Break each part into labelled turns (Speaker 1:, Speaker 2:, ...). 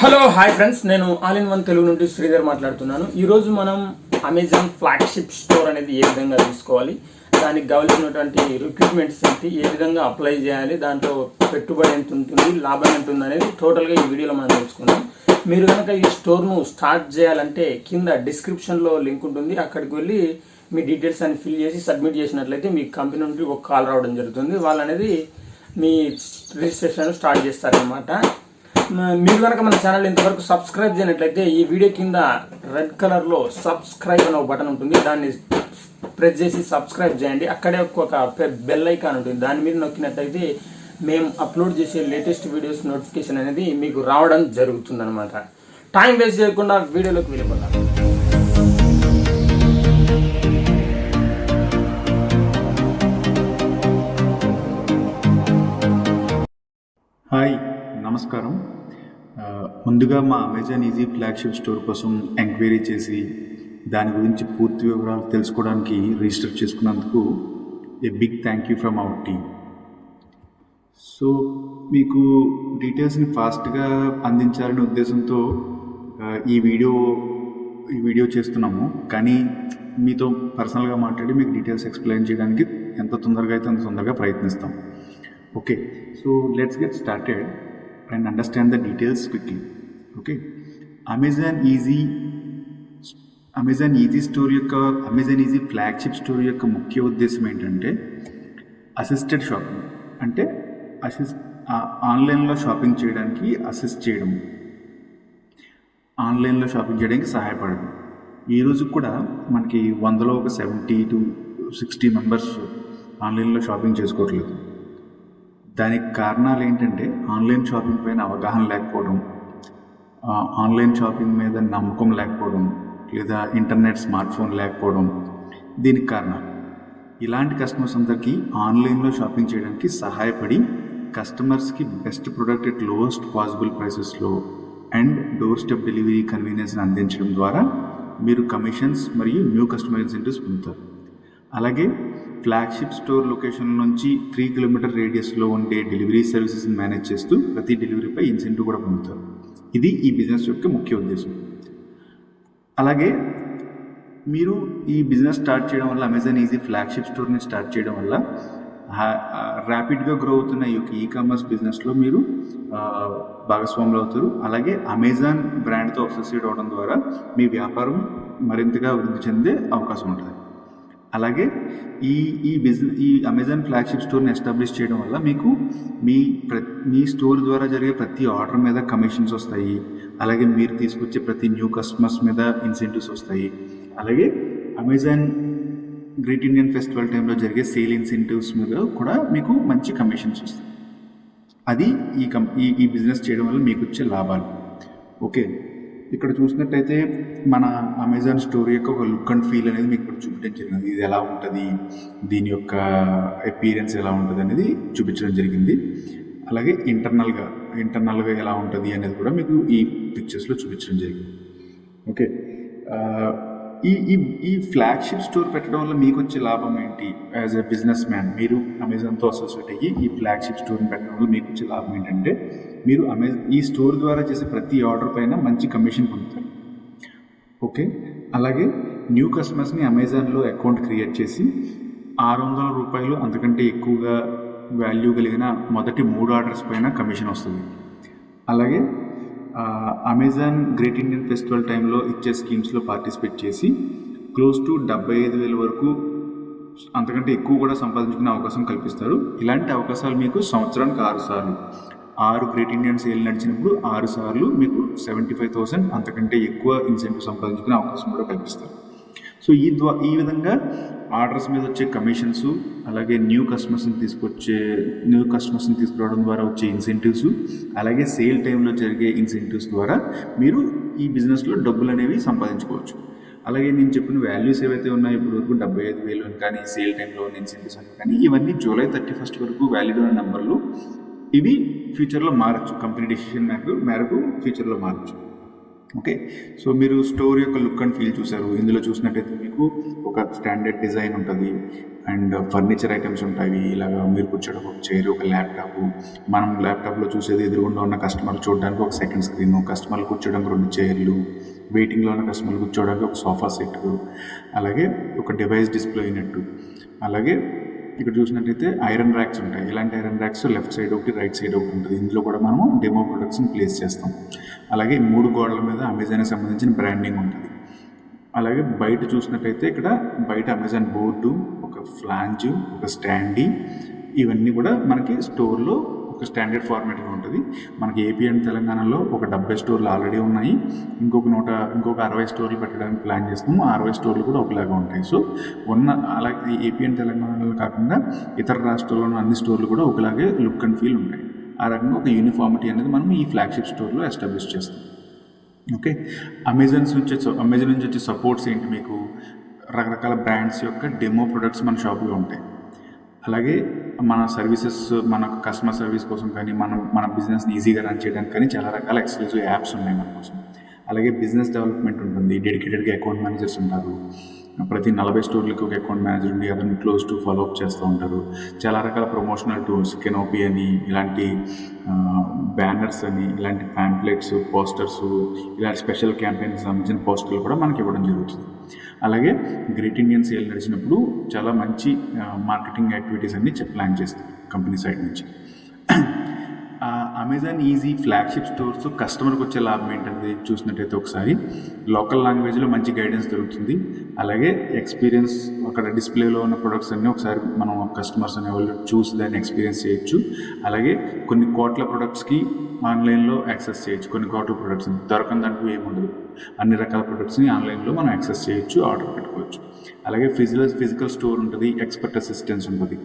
Speaker 1: Hello hi friends, నేను all in one Telugu నుండి శ్రీధర్ మాట్లాడుతున్నాను. ఈరోజు మనం అమెజాన్ ఫ్లాగ్షిప్ స్టోర్ అనేది ఏ విధంగా తీసుకోవాలి, దానికి కావాల్సినటువంటి రిక్రూట్మెంట్స్ ఏంటి, ఏ విధంగా అప్లై చేయాలి, దాంట్లో పెట్టుబడి ఎంత ఉంటుంది, లాభం ఎంత ఉంది అనేది టోటల్గా ఈ వీడియోలో మనం తెలుసుకుందాం. మీరు కనుక ఈ స్టోర్ను స్టార్ట్ చేయాలంటే కింద డిస్క్రిప్షన్లో లింక్ ఉంటుంది, అక్కడికి వెళ్ళి మీ డీటెయిల్స్ అని ఫిల్ చేసి సబ్మిట్ చేసినట్లయితే మీ కంపెనీ నుండి ఒక కాల్ రావడం జరుగుతుంది. వాళ్ళు అనేది మీ రిజిస్ట్రేషన్ స్టార్ట్ చేస్తారనమాట. మీరు కనుక మన ఛానల్ ఇంతవరకు సబ్స్క్రైబ్ చేయనట్లయితే ఈ వీడియో కింద రెడ్ కలర్లో సబ్స్క్రైబ్ అనే ఒక బటన్ ఉంటుంది, దాన్ని ప్రెస్ చేసి సబ్స్క్రైబ్ చేయండి. అక్కడే ఒక బెల్ ఐకాన్ ఉంటుంది, దాని మీద నొక్కినట్లయితే మేము అప్లోడ్ చేసే లేటెస్ట్ వీడియోస్ నోటిఫికేషన్ అనేది మీకు రావడం జరుగుతుంది అనమాట. టైం వేస్ట్ చేయకుండా వీడియోలోకి వెళ్ళిపోతాం.
Speaker 2: హాయ్, నమస్కారం. ముందుగా మా అమెజాన్ ఈజీ ఫ్లాగ్షిప్ స్టోర్ కోసం ఎంక్వైరీ చేసి దాని గురించి పూర్తి వివరాలు తెలుసుకోవడానికి రిజిస్టర్ చేసుకున్నందుకు a big thank you from our team. So మీకు డీటెయిల్స్ని ఫాస్ట్గా అందించాలనే ఉద్దేశంతో ఈ వీడియో చేస్తున్నాము. కానీ మీతో పర్సనల్గా మాట్లాడి మీకు డీటెయిల్స్ ఎక్స్ప్లెయిన్ చేయడానికి ఎంత తొందరగా అయితే అంత తొందరగా ప్రయత్నిస్తాం. Okay, so let's get started and understand the details quickly. Okay, Amazon Easy store యొక్క అమెజాన్ ఈజీ ఫ్లాగ్షిప్ స్టోర్ యొక్క ముఖ్య ఉద్దేశం ఏంటంటే అసిస్టెడ్ షాపింగ్, అంటే ఆన్లైన్లో షాపింగ్ చేయడానికి అసిస్ట్ చేయడం, ఆన్లైన్లో షాపింగ్ చేయడానికి సహాయపడడం. ఈరోజు కూడా మనకి 100లో ఒక 70 to 60 మెంబర్స్ ఆన్లైన్లో షాపింగ్ చేసుకోవట్లేదు. దానికి కారణాలు ఏంటంటే ఆన్లైన్ షాపింగ్ పైన అవగాహన లేకపోవడం, ఆన్లైన్ షాపింగ్ మీద నమ్మకం లేకపోవడం, లేదా ఇంటర్నెట్ స్మార్ట్ ఫోన్ లేకపోవడం దీనికి కారణాలు. ఇలాంటి కస్టమర్స్ అందరికీ ఆన్లైన్లో షాపింగ్ చేయడానికి సహాయపడి కస్టమర్స్కి best product at lowest possible ప్రైసెస్లో అండ్ డోర్ స్టెప్ డెలివరీ కన్వీనియన్స్ని అందించడం ద్వారా మీరు కమిషన్స్ మరియు న్యూ కస్టమర్ ఇన్సెంటివ్స్ పొందుతారు. అలాగే ఫ్లాగ్షిప్ స్టోర్ లొకేషన్ నుంచి 3 కిలోమీటర్ రేడియస్లో ఉండే డెలివరీ సర్వీసెస్ని మేనేజ్ చేస్తూ ప్రతి డెలివరీపై ఇన్సెంటివ్ కూడా పొందుతారు. ఇది ఈ బిజినెస్ యొక్క ముఖ్య ఉద్దేశం. అలాగే మీరు ఈ బిజినెస్ స్టార్ట్ చేయడం వల్ల, అమెజాన్ ఈజీ ఫ్లాగ్షిప్ స్టోర్ని స్టార్ట్ చేయడం వల్ల ర్యాపిడ్గా గ్రో అవుతున్న ఈ యొక్క ఈకామర్స్ బిజినెస్లో మీరు భాగస్వాములు అవుతారు. అలాగే అమెజాన్ బ్రాండ్తో అసోసియేట్ అవ్వడం ద్వారా మీ వ్యాపారం మరింతగా అభివృద్ధి చెందే అవకాశం ఉంటుంది. అలాగే ఈ అమెజాన్ ఫ్లాగ్షిప్ స్టోర్ని ఎస్టాబ్లిష్ చేయడం వల్ల మీకు మీ స్టోర్ ద్వారా జరిగే ప్రతి ఆర్డర్ మీద కమిషన్స్ వస్తాయి. అలాగే మీరు తీసుకొచ్చే ప్రతి న్యూ కస్టమర్స్ మీద ఇన్సెంటివ్స్ వస్తాయి. అలాగే అమెజాన్ గ్రేట్ ఇండియన్ ఫెస్టివల్ టైంలో జరిగే సేల్ ఇన్సెంటివ్స్ మీద కూడా మీకు మంచి కమిషన్స్ వస్తాయి. అది ఈ బిజినెస్ చేయడం వల్ల మీకు వచ్చే లాభాలు. ఓకే, ఇక్కడ చూసినట్టయితే మన అమెజాన్ స్టోర్ యొక్క ఒక లుక్ అండ్ ఫీల్ అనేది మీకు ఇక్కడ చూపించడం జరిగింది. ఇది ఎలా ఉంటుంది, దీని యొక్క అపీరెన్స్ ఎలా ఉంటుంది అనేది చూపించడం జరిగింది. అలాగే ఇంటర్నల్గా ఎలా ఉంటుంది అనేది కూడా మీకు ఈ పిక్చర్స్లో చూపించడం జరిగింది. ఓకే, ఈ ఫ్లాగ్షిప్ స్టోర్ పెట్టడం వల్ల మీకు వచ్చే లాభం ఏంటి? యాజ్ ఎ బిజినెస్ మ్యాన్ మీరు అమెజాన్తో అసోసియేట్ అయ్యి ఈ ఫ్లాగ్షిప్ స్టోర్ని పెట్టడం వల్ల మీకు వచ్చే లాభం ఏంటంటే మీరు ఈ స్టోర్ ద్వారా చేసే ప్రతి ఆర్డర్ పైన మంచి కమిషన్ పొందుతారు. ఓకే, అలాగే న్యూ కస్టమర్స్ని అమెజాన్లో అకౌంట్ క్రియేట్ చేసి ₹600 అంతకంటే ఎక్కువగా వాల్యూ కలిగిన మొదటి 3 ఆర్డర్స్ పైన కమిషన్ వస్తుంది. అలాగే అమెజాన్ గ్రేట్ ఇండియన్ ఫెస్టివల్ టైంలో ఇచ్చే స్కీమ్స్లో పార్టిసిపేట్ చేసి క్లోజ్ టు 75,000 వరకు అంతకంటే ఎక్కువ కూడా సంపాదించుకునే అవకాశం కల్పిస్తారు. ఇలాంటి అవకాశాలు మీకు సంవత్సరానికి 6 సార్లు, 6 గ్రేట్ ఇండియన్ సేల్ నడిచినప్పుడు 6 సార్లు మీకు 75,000 అంతకంటే ఎక్కువ ఇన్సెంటివ్ సంపాదించుకునే అవకాశం కూడా కల్పిస్తారు. సో ఈ విధంగా ఆర్డర్స్ మీద వచ్చే కమిషన్స్, అలాగే న్యూ కస్టమర్స్ని తీసుకురావడం ద్వారా వచ్చే ఇన్సెంటివ్స్, అలాగే సేల్ టైంలో జరిగే ఇన్సెంటివ్స్ ద్వారా మీరు ఈ బిజినెస్లో డబ్బులు అనేవి సంపాదించుకోవచ్చు. అలాగే నేను చెప్పిన వాల్యూస్ ఏవైతే ఉన్నాయో ఇప్పటి వరకు 75,000 అని కానీ, సేల్ టైంలో ఉన్న ఇన్సెంటివ్స్ అని కానీ, ఇవన్నీ జూలై 31 వరకు వ్యాలిడ్ ఉన్న నెంబర్లు. ఇవి ఫ్యూచర్లో మారచ్చు, కంపెనీ డెసిషన్ మేరకు ఫ్యూచర్లో మారచ్చు. ఓకే, సో మీరు స్టోర్ యొక్క లుక్ అండ్ ఫీల్ చూసారు. ఇందులో చూసినట్టయితే మీకు ఒక స్టాండర్డ్ డిజైన్ ఉంటుంది అండ్ ఫర్నిచర్ ఐటమ్స్ ఉంటాయి. ఇలాగా మీరు కూర్చోడానికి ఒక చైర్, ఒక ల్యాప్టాప్, మనం ల్యాప్టాప్లో చూసేది ఎదురుగుండా ఉన్న కస్టమర్లు చూడడానికి ఒక సెకండ్ స్క్రీన్, కస్టమర్లు కూర్చోడానికి 2 చైర్లు, వెయిటింగ్లో ఉన్న కస్టమర్లు కూర్చోడానికి ఒక సోఫా సెట్, అలాగే ఒక డివైస్ డిస్ప్లే అయినట్టు. అలాగే ఇక్కడ చూసినట్టయితే ఐరన్ ర్యాక్స్ ఉంటాయి. ఇలాంటి ఐరన్ ర్యాక్స్ లెఫ్ట్ సైడ్ ఒకటి, రైట్ సైడ్ ఒకటి ఉంటుంది. ఇందులో కూడా మనము డెమో ప్రొడక్ట్స్ని ప్లేస్ చేస్తాం. అలాగే 3 గోడల మీద అమెజాన్కి సంబంధించిన బ్రాండింగ్ ఉంటుంది. అలాగే బయట చూసినట్టయితే ఇక్కడ బయట అమెజాన్ బోర్డు, ఒక ఫ్లాంజ్, ఒక స్టాండీ, ఇవన్నీ కూడా మనకి స్టోర్లో ఒక స్టాండర్డ్ ఫార్మాట్గా ఉంటుంది. మనకి ఏపీ అండ్ తెలంగాణలో ఒక 70 స్టోర్లు ఆల్రెడీ ఉన్నాయి. ఇంకొక 60 స్టోర్లు పెట్టడానికి ప్లాన్ చేస్తున్నాము. 60 స్టోర్లు కూడా ఒకలాగా ఉంటాయి. సో అలాగే ఏపీ అండ్ తెలంగాణలో కాకుండా ఇతర రాష్ట్రాల్లోని అన్ని స్టోర్లు కూడా ఒకలాగే లుక్ అండ్ ఫీల్ ఉంటాయి. ఆ రకంగా ఒక యూనిఫార్మిటీ అనేది మనం ఈ ఫ్లాగ్షిప్ స్టోర్లో ఎస్టాబ్లిష్ చేస్తాం. ఓకే, అమెజాన్ నుంచి వచ్చే సపోర్ట్స్ ఏంటి? మీకు రకరకాల బ్రాండ్స్ యొక్క డెమో ప్రొడక్ట్స్ మన షాప్లో ఉంటాయి. అలాగే మన సర్వీసెస్, మన కస్టమర్ సర్వీస్ కోసం కానీ, మన బిజినెస్ని ఈజీగా రన్ చేయడానికి కానీ చాలా రకాల ఎక్స్క్లూజివ్ యాప్స్ ఉన్నాయి మన కోసం. అలాగే బిజినెస్ డెవలప్మెంట్ ఉంటుంది. డెడికేటెడ్గా అకౌంట్ మేనేజర్స్ ఉంటారు. ప్రతి 40 స్టోర్లకి ఒక అకౌంట్ మేనేజర్ ఉండి అతను క్లోజ్ టు ఫాలోఅప్ చేస్తూ ఉంటారు. చాలా రకాల ప్రమోషనల్ టూల్స్, కెనోపీ అని, ఇలాంటి బ్యానర్స్ అని, ఇలాంటి ప్యాంప్లెట్స్, పోస్టర్స్, ఇలాంటి స్పెషల్ క్యాంపెయిన్కి సంబంధించిన పోస్టర్లు కూడా మనకి ఇవ్వడం జరుగుతుంది. అలాగే గ్రేట్ ఇండియన్ సేల్ నడిచినప్పుడు చాలా మంచి మార్కెటింగ్ యాక్టివిటీస్ అన్ని ప్లాన్ చేస్తారు కంపెనీ సైడ్ నుంచి. అమెజాన్ ఈజీ ఫ్లాగ్షిప్ స్టోర్స్ కస్టమర్కి వచ్చే లాభం ఏంటనేది చూసినట్టయితే ఒకసారి లోకల్ లాంగ్వేజ్లో మంచి గైడెన్స్ దొరుకుతుంది. అలాగే ఎక్స్పీరియన్స్, అక్కడ డిస్ప్లేలో ఉన్న ప్రొడక్ట్స్ అన్నీ ఒకసారి మనం కస్టమర్స్ అనేవాళ్ళు చూసి దాన్ని ఎక్స్పీరియన్స్ చేయొచ్చు. అలాగే కొన్ని కోట్ల ప్రొడక్ట్స్కి ఆన్లైన్లో యాక్సెస్ చేయొచ్చు. కొన్ని కోట్ల ప్రొడక్ట్స్ దొరకందంటూ ఏముండదు. అన్ని రకాల ప్రొడక్ట్స్ని ఆన్లైన్లో మనం యాక్సెస్ చేయొచ్చు, ఆర్డర్ పెట్టుకోవచ్చు. అలాగే ఫిజికల్ స్టోర్ ఉంటుంది, ఎక్స్పర్ట్ అసిస్టెన్స్ ఉంటుంది.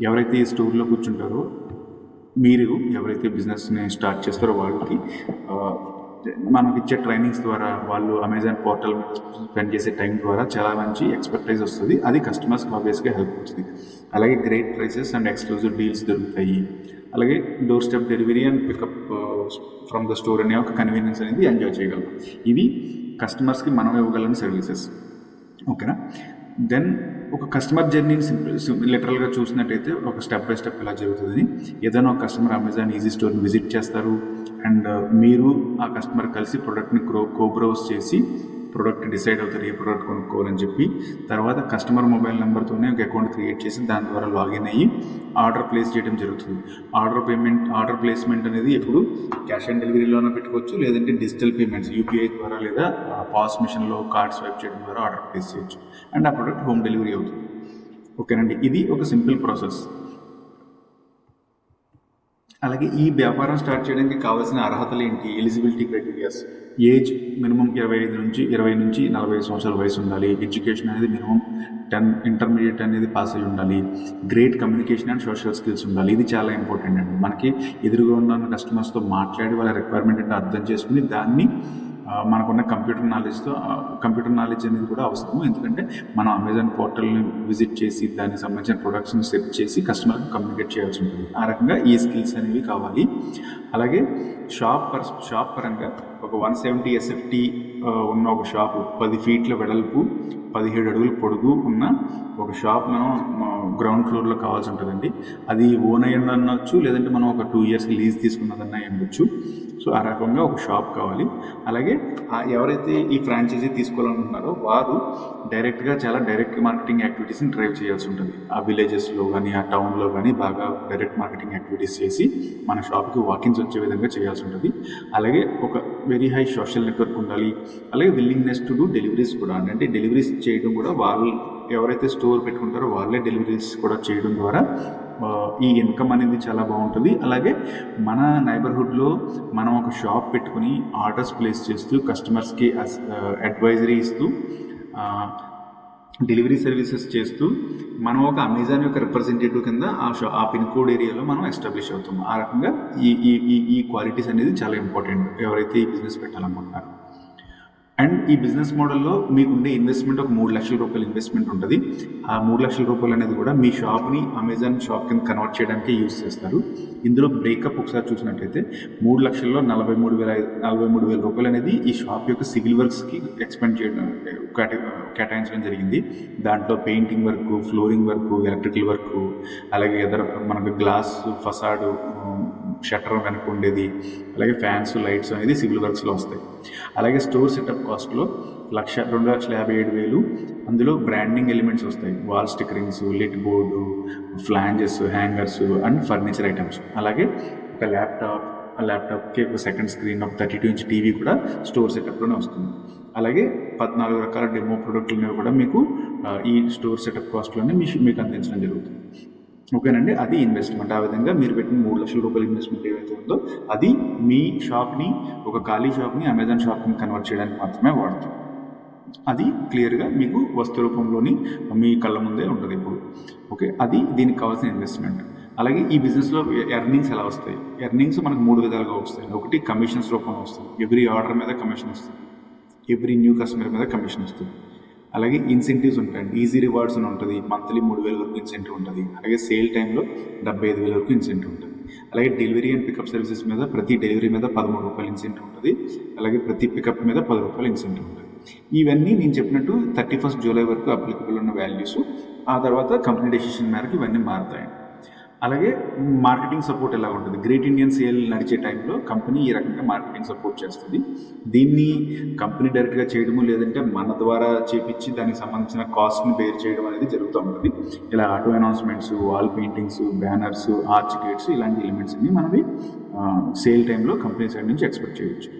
Speaker 2: ఎవరైతే ఈ స్టోర్లో కూర్చుంటారో, మీరు ఎవరైతే బిజినెస్ని స్టార్ట్ చేస్తారో వాళ్ళకి మనకి ఇచ్చే ట్రైనింగ్స్ ద్వారా, వాళ్ళు అమెజాన్ పోర్టల్ మీద స్పెండ్ చేసే టైం ద్వారా చాలా మంచి ఎక్స్పర్టైజ్ వస్తుంది. అది కస్టమర్స్కి ఆబ్వియస్గా హెల్ప్ అవుతుంది. అలాగే great prices and exclusive deals దొరుకుతాయి. అలాగే door step delivery and pickup from the store అనే ఒక కన్వీనియన్స్ అనేది ఎంజాయ్ చేయగలం. ఇవి కస్టమర్స్కి మనం ఇవ్వగలిగిన సర్వీసెస్. ఓకేనా? దెన్ ఒక కస్టమర్ జర్నీని లిటరల్గా చూసినట్టయితే ఒక స్టెప్ బై స్టెప్ ఎలా జరుగుతుందని, ఏదైనా ఒక కస్టమర్ అమెజాన్ ఈజీ స్టోర్ని విజిట్ చేస్తారు అండ్ మీరు ఆ కస్టమర్ కలిసి ప్రోడక్ట్ని కోబ్రౌజ్ చేసి ప్రోడక్ట్ డిసైడ్ అవుతారు ఏ ప్రోడక్ట్ కొనుక్కోవాలని చెప్పి. తర్వాత కస్టమర్ మొబైల్ నెంబర్తోనే ఒక అకౌంట్ క్రియేట్ చేసి దాని ద్వారా లాగిన్ అయ్యి ఆర్డర్ ప్లేస్ చేయడం జరుగుతుంది. ఆర్డర్ ప్లేస్మెంట్ అనేది ఎప్పుడు క్యాష్ ఆన్ డెలివరీలోనే పెట్టుకోవచ్చు, లేదంటే డిజిటల్ పేమెంట్స్ యూపీఐ ద్వారా లేదా పాస్ మిషన్లో కార్డ్ స్వైప్ చేయడం ద్వారా ఆర్డర్ ప్లేస్ చేయొచ్చు అండ్ ఆ ప్రోడక్ట్ హోమ్ డెలివరీ అవుతుంది. ఓకేనండి, ఇది ఒక సింపుల్ ప్రాసెస్. అలాగే ఈ వ్యాపారం స్టార్ట్ చేయడానికి కావాల్సిన అర్హతలు ఏంటి? ఎలిజిబిలిటీ క్రైటీరియాస్: ఏజ్ మినిమం 20 నుంచి 40 సంవత్సరాల వయసు ఉండాలి. ఎడ్యుకేషన్ అనేది మినిమం 10 ఇంటర్మీడియట్ అనేది పాస్ అయి ఉండాలి. Great communication and social skills ఉండాలి. ఇది చాలా ఇంపార్టెంట్ అండి. మనకి ఎదురుగా ఉన్న కస్టమర్స్తో మాట్లాడి వాళ్ళ రిక్వైర్మెంట్ అంటే అర్థం చేసుకుని దాన్ని మనకున్న కంప్యూటర్ నాలెడ్జ్ అనేది కూడా అవసరము. ఎందుకంటే మనం అమెజాన్ పోర్టల్ని విజిట్ చేసి దానికి సంబంధించిన ప్రొడక్ట్స్ని సెర్చ్ చేసి కస్టమర్కి కమ్యూనికేట్ చేయాల్సి ఉంటుంది. ఆ రకంగా ఈ స్కిల్స్ అనేవి కావాలి. అలాగే షాప్ పరంగా ఒక 170 SFT ఉన్న ఒక షాపు, 10 ఫీట్ల వెడల్పు, 17 అడుగుల పొడుగు ఉన్న ఒక షాప్ మనం గ్రౌండ్ ఫ్లోర్లో కావాల్సి ఉంటుందండి. అది ఓన్ అయ్యి అనొచ్చు, లేదంటే మనం ఒక 2 ఇయర్స్కి లీజ్ తీసుకున్నదన్నా ఉండొచ్చు. సో ఆ రకంగా ఒక షాప్ కావాలి. అలాగే ఎవరైతే ఈ ఫ్రాంచైజీ తీసుకోవాలనుకుంటున్నారో వారు చాలా డైరెక్ట్ మార్కెటింగ్ యాక్టివిటీస్ని డ్రైవ్ చేయాల్సి ఉంటుంది. ఆ విలేజెస్లో కానీ ఆ టౌన్లో కానీ బాగా డైరెక్ట్ మార్కెటింగ్ యాక్టివిటీస్ చేసి మన షాప్కి వాకిన్స్ వచ్చే విధంగా చేయాల్సి ఉంటుంది. అలాగే ఒక వెరీ హై సోషల్ నెట్వర్క్ ఉండాలి. అలాగే విల్లింగ్నెస్ టు డూ డెలివరీస్ కూడా, అంటే డెలివరీస్ చేయడం కూడా వాళ్ళు ఎవరైతే స్టోర్ పెట్టుకుంటారో వాళ్ళే డెలివరీస్ కూడా చేయడం ద్వారా ఈ ఇన్కమ్ అనేది చాలా బాగుంటుంది. అలాగే మన నైబర్హుడ్లో మనం ఒక షాప్ పెట్టుకుని ఆర్డర్స్ ప్లేస్ చేస్తూ కస్టమర్స్కి అడ్వైజరీ ఇస్తూ డెలివరీ సర్వీసెస్ చేస్తూ మనం ఒక అమెజాన్ యొక్క రిప్రజెంటేటివ్ కింద ఆ పిన్ కోడ్ ఏరియాలో మనం ఎస్టాబ్లిష్ అవుతాం. ఆ రకంగా ఈ క్వాలిటీస్ అనేది చాలా ఇంపార్టెంట్ ఎవరైతే ఈ బిజినెస్ పెట్టాలనుకుంటున్నారో. అండ్ ఈ బిజినెస్ మోడల్లో మీకు ఉండే ఇన్వెస్ట్మెంట్ ఒక 3 లక్షల రూపాయల ఇన్వెస్ట్మెంట్ ఉంటుంది. ఆ 3 లక్షల రూపాయలు అనేది కూడా మీ షాప్ని అమెజాన్ షాప్ కింద కన్వర్ట్ చేయడానికి యూజ్ చేస్తారు. ఇందులో బ్రేకప్ ఒకసారి చూసినట్లయితే 3 లక్షల్లో 43,000 రూపాయలు అనేది ఈ షాప్ యొక్క సివిల్ వర్క్స్కి ఎక్స్పెండ్ చేయడం కేటాయించడం జరిగింది. దాంట్లో painting work, flooring work, electrical work, అలాగే మనకు గ్లాస్ ఫసాడు, షట్టర్ వెనక ఉండేది, అలాగే ఫ్యాన్స్, లైట్స్ అనేది సివిల్ వర్క్స్లో వస్తాయి. అలాగే స్టోర్ సెటప్ కాస్ట్లో 2,57,000. అందులో బ్రాండింగ్ ఎలిమెంట్స్ వస్తాయి, wall stickerings, lit board, flanges, hangers and furniture items. అలాగే ఒక ల్యాప్టాప్కి ఒక సెకండ్ స్క్రీన్, ఒక 32 ఇంచ్ టీవీ కూడా స్టోర్ సెటప్లోనే వస్తుంది. అలాగే 14 రకాల డెమో ప్రొడక్ట్లను కూడా మీకు ఈ స్టోర్ సెటప్ కాస్ట్లోనే మీకు అందించడం జరుగుతుంది. ఓకేనండి, అది ఇన్వెస్ట్మెంట్. ఆ విధంగా మీరు పెట్టిన 3 లక్షల రూపాయల ఇన్వెస్ట్మెంట్ ఏవైతే ఉందో అది మీ షాప్ని, ఒక ఖాళీ షాప్ని అమెజాన్ షాప్ని కన్వర్ట్ చేయడానికి మాత్రమే వాడుతుంది. అది క్లియర్గా మీకు వస్తు రూపంలోని మీ కళ్ళ ముందే ఉంటుంది ఇప్పుడు. ఓకే, అది దీనికి కావాల్సిన ఇన్వెస్ట్మెంట్. అలాగే ఈ బిజినెస్లో ఎర్నింగ్స్ ఎలా వస్తాయి? ఎర్నింగ్స్ మనకు 3 విధాలుగా వస్తాయి. ఒకటి కమిషన్స్ రూపంలో వస్తుంది, ఎవ్రీ ఆర్డర్ మీద కమిషన్ వస్తుంది, ఎవ్రీ న్యూ కస్టమర్ మీద కమిషన్ వస్తుంది. అలాగే ఇన్సెంటివ్స్ ఉంటాయండి, ఈజీ రివార్డ్స్ అని ఉంటుంది, మంత్లీ 3,000 వరకు ఇన్సెంటివ్ ఉంటుంది. అలాగే సేల్ టైంలో 75,000 వరకు ఇన్సెంటివ్ ఉంటుంది. అలాగే డెలివరీ అండ్ పికప్ సర్వీసెస్ మీద ప్రతి డెలివరీ మీద 13 రూపాయలు ఇన్సెంటివ్ ఉంటుంది. అలాగే ప్రతి పికప్ మీద 10 రూపాయలు ఇన్సెంటివ్ ఉంటుంది. ఇవన్నీ నేను చెప్పినట్టు 31 జూలై వరకు అప్లికబుల్ ఉన్న వాల్యూస్. ఆ తర్వాత కంపెనీ డెసిషన్ మేరకు ఇవన్నీ మారుతాయండి. అలాగే మార్కెటింగ్ సపోర్ట్ ఎలా ఉంటుంది? గ్రేట్ ఇండియన్ సేల్ నడిచే టైంలో కంపెనీ ఈ రకంగా మార్కెటింగ్ సపోర్ట్ చేస్తుంది. దీన్ని కంపెనీ డైరెక్ట్గా చేయడము, లేదంటే మన ద్వారా చేపించి దానికి సంబంధించిన కాస్ట్ని బేర్ చేయడం అనేది జరుగుతూ ఉంటుంది. ఇలా auto announcements, wall paintings, banners, arch gates, ఇలాంటి ఎలిమెంట్స్ అన్ని మనవి సేల్ టైంలో కంపెనీ సైడ్ నుంచి ఎక్స్పెక్ట్ చేయొచ్చు.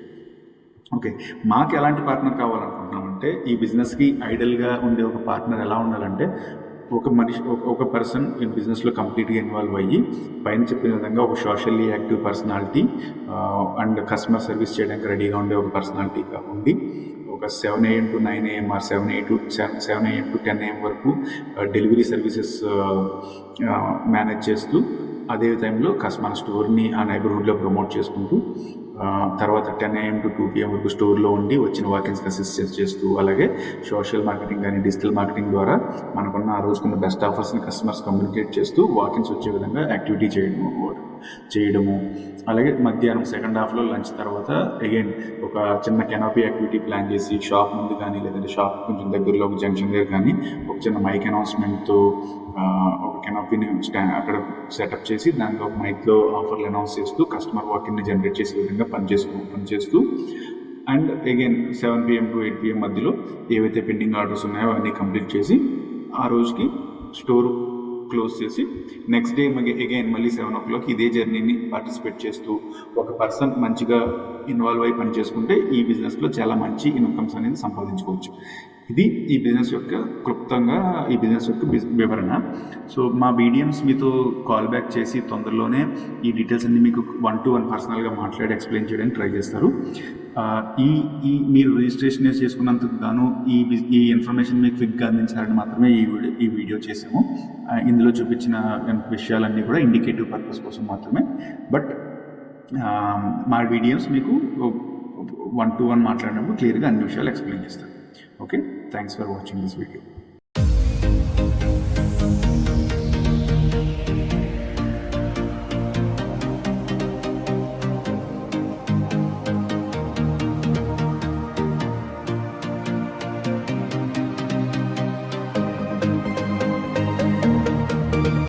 Speaker 2: ఓకే, మాకు ఎలాంటి పార్ట్నర్ కావాలనుకుంటున్నామంటే, ఈ బిజినెస్కి ఐడల్గా ఉండే ఒక పార్ట్నర్ ఎలా ఉండాలంటే, ఒక పర్సన్ ఈ బిజినెస్లో కంప్లీట్గా ఇన్వాల్వ్ అయ్యి పైన చెప్పిన విధంగా ఒక socially active personality and customer service చేయడానికి రెడీగా ఉండే ఒక పర్సనాలిటీగా ఉండి, ఒక 7 AM to 9 AM or 7 AM to 10 AM వరకు డెలివరీ సర్వీసెస్ మేనేజ్ చేస్తూ, అదే టైంలో మన స్టోర్ని ఆ నైబర్హుడ్లో ప్రమోట్ చేసుకుంటూ, తర్వాత 10 AM to 2 PM వరకు స్టోర్లో ఉండి వచ్చిన వాకిన్స్కి అసిస్ట్ చేస్తూ, అలాగే సోషల్ మార్కెటింగ్ కానీ డిజిటల్ మార్కెటింగ్ ద్వారా మనకున్న ఆ రోజుకున్న బెస్ట్ ఆఫర్స్ని కస్టమర్స్ కమ్యూనికేట్ చేస్తూ వాకిన్స్ వచ్చే విధంగా యాక్టివిటీ చేయడము. అలాగే మధ్యాహ్నం సెకండ్ హాఫ్లో లంచ్ తర్వాత అగైన్ ఒక చిన్న కెనాపీ యాక్టివిటీ ప్లాన్ చేసి షాప్ ముందు కానీ, లేదంటే షాప్ కొంచెం దగ్గరలో ఒక జంక్షన్ దగ్గర కానీ ఒక చిన్న మైక్ అనౌన్స్మెంట్తో ఒక కెనాపీని అక్కడ సెటప్ చేసి దాంట్లో ఒక మైక్లో ఆఫర్లు అనౌన్స్ చేస్తూ కస్టమర్ వాకిన్ని జనరేట్ చేసే విధంగా పనిచేస్తూ and again 7 PM to 8 PM మధ్యలో ఏవైతే పెండింగ్ ఆర్డర్స్ ఉన్నాయో అవన్నీ కంప్లీట్ చేసి ఆ రోజుకి స్టోర్ క్లోజ్ చేసి నెక్స్ట్ డే అగైన్ మళ్ళీ 7 o'clock ఇదే జర్నీని పార్టిసిపేట్ చేస్తూ ఒక పర్సన్ మంచిగా ఇన్వాల్వ్ అయ్యి పని చేసుకుంటే ఈ బిజినెస్లో చాలా మంచి ఇన్కమ్స్ అనేది సంపాదించుకోవచ్చు. ఇది ఈ బిజినెస్ యొక్క క్లుప్తంగా ఈ బిజినెస్ యొక్క వివరణ. సో మా BDMs మీతో కాల్ బ్యాక్ చేసి తొందరలోనే ఈ డీటెయిల్స్ అన్ని మీకు 1-to-1 పర్సనల్గా మాట్లాడి ఎక్స్ప్లెయిన్ చేయడానికి ట్రై చేస్తారు. ఈ మీరు రిజిస్ట్రేషన్ చేసుకున్నందుకు గాను ఈ ఇన్ఫర్మేషన్ మీకు క్విక్గా అందించాలని మాత్రమే ఈ వీడియో చేసాము. ఇందులో చూపించిన విషయాలన్నీ కూడా ఇండికేటివ్ పర్పస్ కోసం మాత్రమే. బట్ మా BDMs మీకు 1-to-1 మాట్లాడినప్పుడు క్లియర్గా అన్ని విషయాలు ఎక్స్ప్లెయిన్ చేస్తారు. Okay, thanks for watching this video.